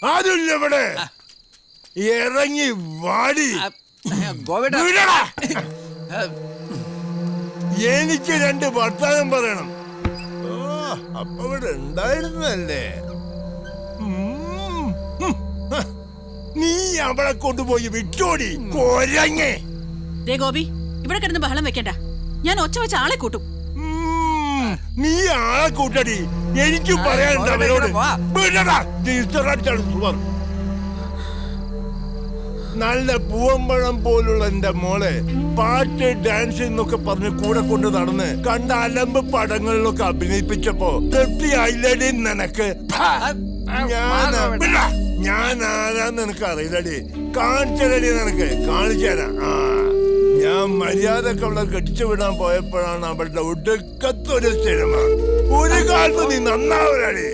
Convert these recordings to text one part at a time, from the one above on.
ആരുമില്ല ഇവിടെ. ഇറങ്ങി വാടി. എനിക്ക് 2 വർത്താനം പറയണം. അപ്പൊ ഇവിടെ ഉണ്ടായിരുന്നല്ലേ? നീ അവളെ കൊണ്ടുപോയി വിട്ടോടി കൊരങ്ങേ. ഗോപി, ഇവിടെ കിടന്ന് ബഹളം വെക്കണ്ട. ഞാൻ ഒച്ച വെച്ച ആളെ കൂട്ടും. നീ ആളെ കൂട്ടടി. എനിക്കും പറയാനുണ്ട് അവരോട്. നല്ല പൂവമ്പഴം പോലുള്ള എന്റെ മോളെ പാട്ട് ഡാൻസ് എന്നൊക്കെ പറഞ്ഞ് കൂടെ കൊണ്ട് നടന്ന് കണ്ട അലമ്പ് പടങ്ങളിലൊക്കെ അഭിനയിപ്പിച്ചപ്പോ തൃപ്തിയായില്ലടി നിനക്ക്? ഞാൻ ആരാന്ന് നിനക്ക് അറിയില്ലടി. കാണിച്ചടി നിനക്ക്, കാണിച്ചു തരാം. ഞാൻ മര്യാദക്ക് അവളെ കെട്ടിച്ചു വിടാൻ പോയപ്പോഴാണ് അവളുടെ ഒടുക്കത്തൊരു സിനിമ. ഒരു കാലത്ത് നീ നന്നാവലടി.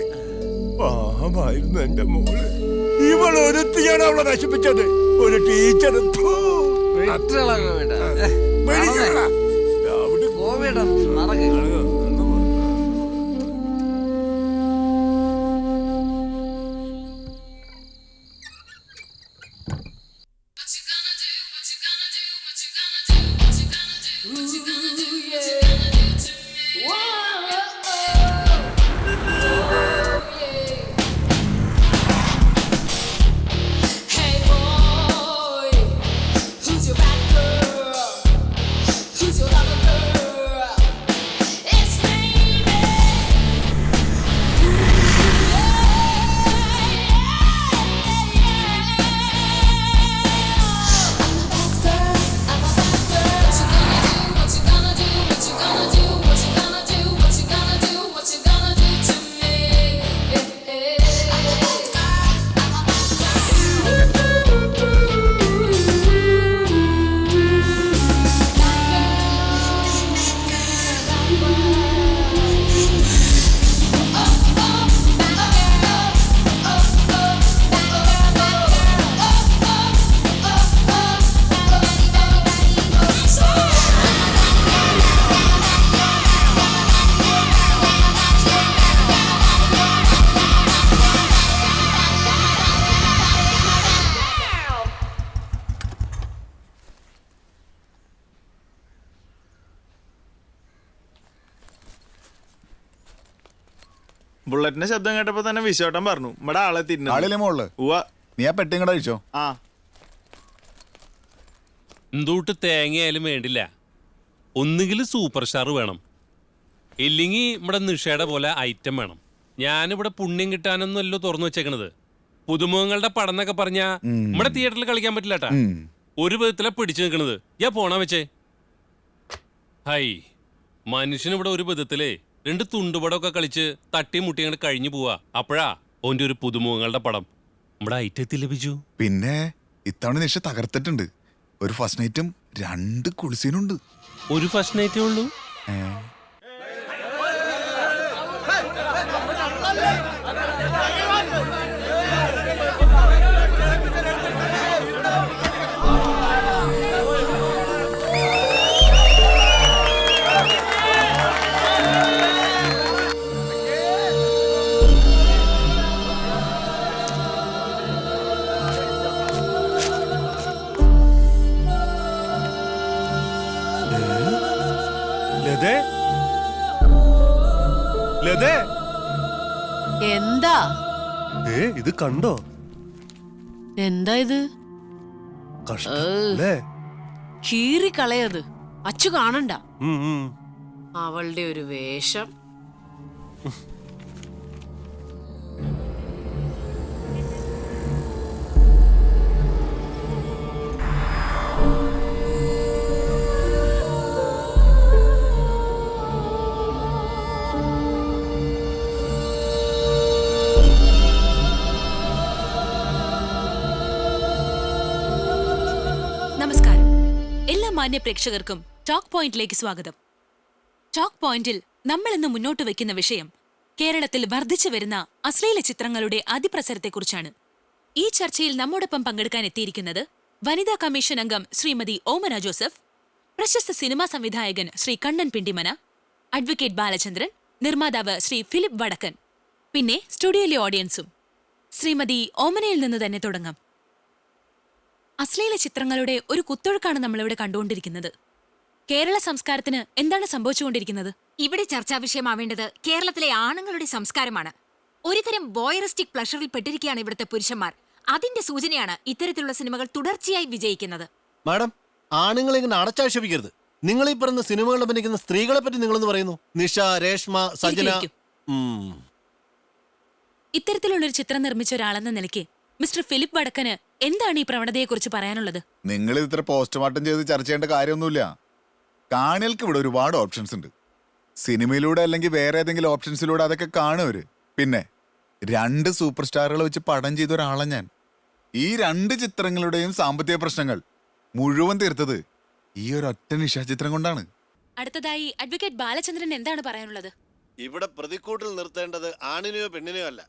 പാവായിരുന്നു എന്റെ മോള്. ഇവൾ ഒരുത്തിയാണ് അവളെ നശിപ്പിച്ചത്. ഒരു ടീച്ചർ. ബുള്ളറ്റിന്റെ ശബ്ദം കേട്ടപ്പോ തന്നെ വിശ്വട്ടം പറഞ്ഞു ഇവിടെ ആളെ തിരിഞ്ഞു. നീ ആ പെട്ടിയും കൂടെ കഴിച്ചോ? എന്തൂട്ട് തേങ്ങയായാലും വേണ്ടില്ല, ഒന്നുകിൽ സൂപ്പർ സ്റ്റാർ വേണം, ഇല്ലെങ്കിൽ ഇവിടെ നിഷയുടെ പോലെ ഐറ്റം വേണം. ഞാനിവിടെ പുണ്യം കിട്ടാനൊന്നുമല്ലോ തുറന്നു വെച്ചേക്കണത്. പുതുമുഖങ്ങളുടെ പടം എന്നൊക്കെ പറഞ്ഞാ നമ്മുടെ തിയേറ്ററിൽ കളിക്കാൻ പറ്റില്ലാട്ടാ. ഒരു വിധത്തിലാ പിടിച്ചു നിൽക്കണത്. ഞാൻ പോണാ വെച്ചേ. ഹൈ, മനുഷ്യനിവിടെ ഒരു വിധത്തിലേ 2 തുണ്ടുപടമൊക്കെ കളിച്ച് തട്ടി മുട്ടി അങ്ങോട്ട് കഴിഞ്ഞു പോവാ. അപ്പോഴാ ഓന്റെ ഒരു പുതുമുഖങ്ങളുടെ പടം നമ്മുടെ ഐറ്റത്തിൽ ലഭിച്ചു. പിന്നെ ഇത്തവണ നിഷ തകർത്തിട്ടുണ്ട്. ഒരു ഫസ്റ്റ് നൈറ്റും 2 കുളിസീനുണ്ട്. ഒരു ഫസ്റ്റ് നൈറ്റേ ഉള്ളൂ. എന്താ ഇത് കണ്ടോ? എന്താ ഇത്? കീറി കളയത്. അച്ചു കാണണ്ട. അവളുടെ ഒരു വേഷം. മാന്യ പ്രേക്ഷകർക്കും ടോക്ക് പോയിന്റിലേക്ക് സ്വാഗതം. ടോക്ക് പോയിന്റിൽ നമ്മൾ ഇന്ന് മുന്നോട്ട് വയ്ക്കുന്ന വിഷയം കേരളത്തിൽ വർദ്ധിച്ചു വരുന്ന അശ്ലീല ചിത്രങ്ങളുടെ അതിപ്രസരത്തെക്കുറിച്ചാണ്. ഈ ചർച്ചയിൽ നമ്മോടൊപ്പം പങ്കെടുക്കാൻ എത്തിയിരിക്കുന്നത് വനിതാ കമ്മീഷൻ അംഗം ശ്രീമതി ഓമന ജോസഫ്, പ്രശസ്ത സിനിമാ സംവിധായകൻ ശ്രീ കണ്ണൻ പിണ്ടിമന, അഡ്വക്കേറ്റ് ബാലചന്ദ്രൻ, നിർമ്മാതാവ് ശ്രീ ഫിലിപ്പ് വടക്കൻ. പിന്നെ സ്റ്റുഡിയോയിലെ ഓഡിയൻസും. ശ്രീമതി ഓമനയിൽ നിന്ന് തന്നെ തുടങ്ങാം. അശ്ലീല ചിത്രങ്ങളുടെ ഒരു കുത്തൊഴുക്കാണ് നമ്മളിവിടെ കണ്ടുകൊണ്ടിരിക്കുന്നത്. കേരള സംസ്കാരത്തിന് എന്താണ് സംഭവിച്ചുകൊണ്ടിരിക്കുന്നത്? ഇവിടെ ചർച്ചാ വിഷയമാവേണ്ടത് കേരളത്തിലെ ആണുങ്ങളുടെ സംസ്കാരമാണ്. ഒരുതരം ബോയറിസ്റ്റിക് പ്ലഷറിൽ പെട്ടിരിക്കുകയാണ് ഇവിടുത്തെ പുരുഷന്മാർ. അതിന്റെ സൂചനയാണ് ഇത്തരത്തിലുള്ള സിനിമകൾ തുടർച്ചയായി വിജയിക്കുന്നത്. മാഡം, ആണുങ്ങളെ ഇങ്ങനെ അടച്ചാക്ഷേപിക്കരുത്. നിങ്ങൾ ഈ പറഞ്ഞ സിനിമകളിൽ അഭിനയിക്കുന്ന സ്ത്രീകളെ പറ്റി നിങ്ങളെന്ന് പറയുന്നു. നിഷ, രേഷ്മ, സജന. ഇരിക്കൂ. ഇത്തരത്തിലുള്ളൊരു ചിത്രം നിർമ്മിച്ച ഒരാളെന്ന നിലയ്ക്ക് മിസ്റ്റർ ഫിലിപ്പ് വടക്കന് എന്താണ് ഈ പ്രവണതയെക്കുറിച്ച് പറയാനുള്ളത്? നിങ്ങൾ ഇത്ര പോസ്റ്റ്മോർട്ടം ചെയ്ത് ചർച്ച ചെയ്യേണ്ട കാര്യമൊന്നുമില്ല. കാണികൾക്ക് ഇവിടെ ഒരുപാട് ഓപ്ഷൻസ് ഉണ്ട്. സിനിമയിലൂടെ അല്ലെങ്കിൽ വേറെ ഏതെങ്കിലും ഓപ്ഷൻസിലൂടെ അതൊക്കെ കാണുവര്. പിന്നെ 2 സൂപ്പർ സ്റ്റാറുകൾ വെച്ച് പടം ചെയ്ത ഒരാളാണ് ഞാൻ. ഈ 2 ചിത്രങ്ങളുടെയും സാമ്പത്തിക പ്രശ്നങ്ങൾ മുഴുവൻ തീർത്തത് ഈ ഒരൊറ്റ നിശാ ചിത്രം കൊണ്ടാണ്. അടുത്തതായി അഡ്വക്കേറ്റ് ബാലചന്ദ്രൻ എന്താണ് പറയാനുള്ളത്? ഇവിടെ പ്രതിക്കൂട്ടിൽ നിർത്തേണ്ടത് ആണിനെയോ പെണ്ണിനെയോ അല്ല,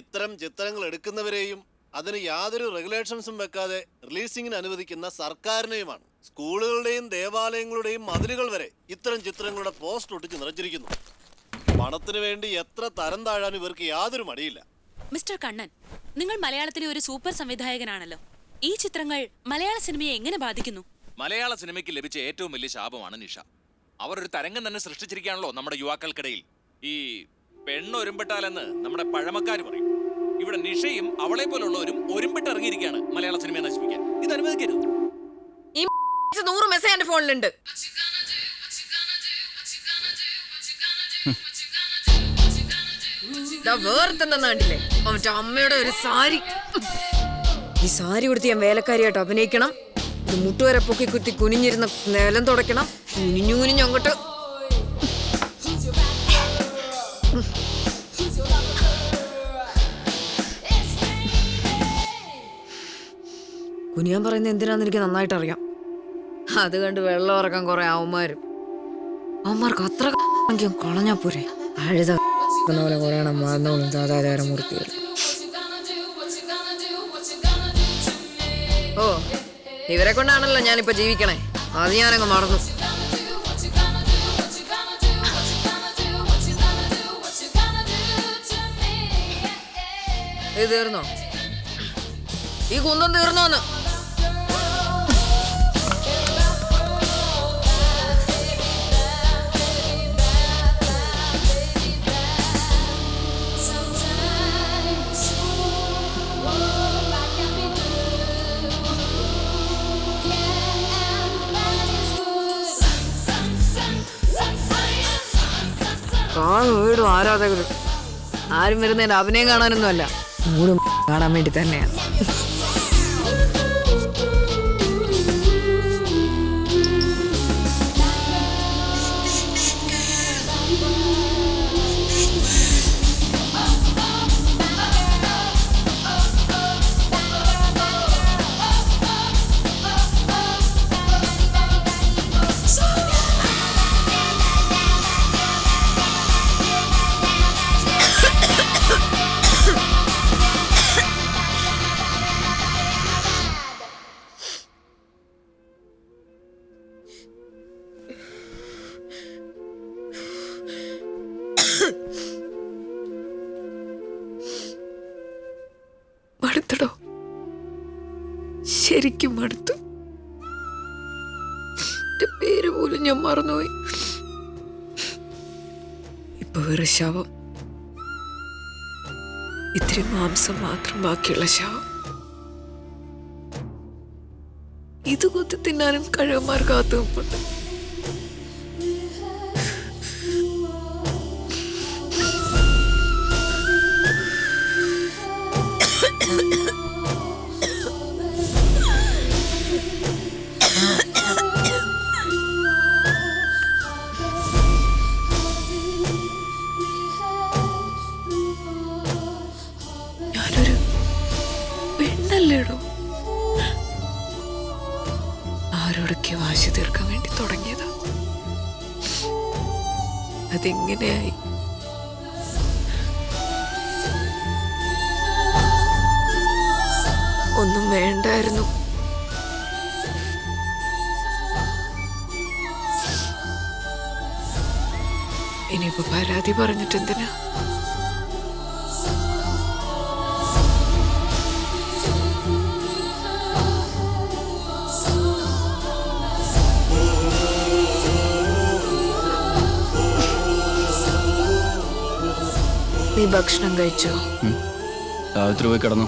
ഇത്തരം ചിത്രങ്ങൾ എടുക്കുന്നവരെയും അതിന് യാതൊരു റെഗുലേഷൻസും വെക്കാതെ റിലീസിങ്ങിന് അനുവദിക്കുന്ന സർക്കാരിനെയുമാണ്. സ്കൂളുകളുടെയും ദേവാലയങ്ങളുടെയും മതിലുകൾ വരെ ഇത്തരം ചിത്രങ്ങളുടെ പോസ്റ്റ് ഒട്ടിച്ച് നിറച്ചിരിക്കുന്നു. പണത്തിന് വേണ്ടി എത്ര തരം താഴാൻ ഇവർക്ക് യാതൊരു മടിയില്ല. മിസ്റ്റർ കണ്ണൻ, നിങ്ങൾ മലയാളത്തിലെ ഒരു സൂപ്പർ സംവിധായകനാണല്ലോ. ഈ ചിത്രങ്ങൾ മലയാള സിനിമയെ എങ്ങനെ ബാധിക്കുന്നു? മലയാള സിനിമയ്ക്ക് ലഭിച്ച ഏറ്റവും വലിയ ശാപമാണ് നിഷ. അവർ ഒരു തരംഗം തന്നെ സൃഷ്ടിച്ചിരിക്കുകയാണല്ലോ നമ്മുടെ യുവാക്കൾക്കിടയിൽ. ഈ പെണ്ണൊരുമ്പിട്ടാലെന്ന് നമ്മുടെ പഴമക്കാർ പറയും. ഇവിടെ നിഷയും അവളെ പോലുള്ളവരും ഒരുമ്പിട്ട് ഇറങ്ങിയിരിക്കുകയാണ് മലയാള സിനിമയെ നശിപ്പിക്കാൻ. ഇത് അനുവദിക്കരുത്. ഈ 100 മെസ്സേജ് എന്റെ ഫോണിലുണ്ട്. വേർത്തണ്ടില്ലേ അവന്റെ അമ്മയുടെ ഒരു സാരി. ഈ സാരി കൊടുത്ത് ഞാൻ വേലക്കാരിയായിട്ട് അഭിനയിക്കണം. ഇത് മുട്ടുവരെ പൊക്കി കുത്തി കുനിഞ്ഞിരുന്ന നിലം തുടയ്ക്കണം. കുനിഞ്ഞു കുനിഞ്ഞു അങ്ങോട്ട് കുനിയാൻ പറയുന്നത് എന്തിനാന്ന് എനിക്ക് നന്നായിട്ട് അറിയാം. അത് കണ്ട് വെള്ളം ഇറക്കാൻ കുറെ അവന്മാർക്ക് അത്ര കളഞ്ഞാ പോരെ. അഴുത പോലെ കുറയണ മറന്നോളും സദാചാരമൂർത്തികൾ. ഓ, ഇവരെ കൊണ്ടാണല്ലോ ഞാനിപ്പോ ജീവിക്കണേ. അത് ഞാനങ്ങ് മറന്നു. ഇത് തീർന്നോ? ഈ കുന്തം തീർന്നോന്ന്? വീടും ആരാധകരും ആരും വരുന്നതിന്റെ അഭിനയം കാണാനൊന്നും അല്ല, മൂടും കാണാൻ വേണ്ടി തന്നെയാണ്. മടുത്തടോ, ശരിക്കും മടുത്തു. എന്റെ പേര് പോലും ഞാൻ മറന്നുപോയി. ഇപ്പൊ വേറെ ശവം, ഇത്തിരി മാംസം മാത്രം ബാക്കിയുള്ള ശവം. ഇത് കൊത്തി തിന്നാനും കഴിവന്മാർ കാത്തു നിൽപ്പുണ്ട്. ഞാനൊരു പെണ്ണല്ലേടോ, ആരോടൊക്കെ വാശി തീർക്കാൻ വേണ്ടി തുടങ്ങിയതാ. അതെങ്ങനെയായി? ഒന്നും വേണ്ടായിരുന്നു. ഇനിയിപ്പോ പരാതി പറഞ്ഞിട്ടെന്തിനാ? നീ ഭക്ഷണം കഴിച്ചോ? സാവിത്രി പോയി കിടന്നു.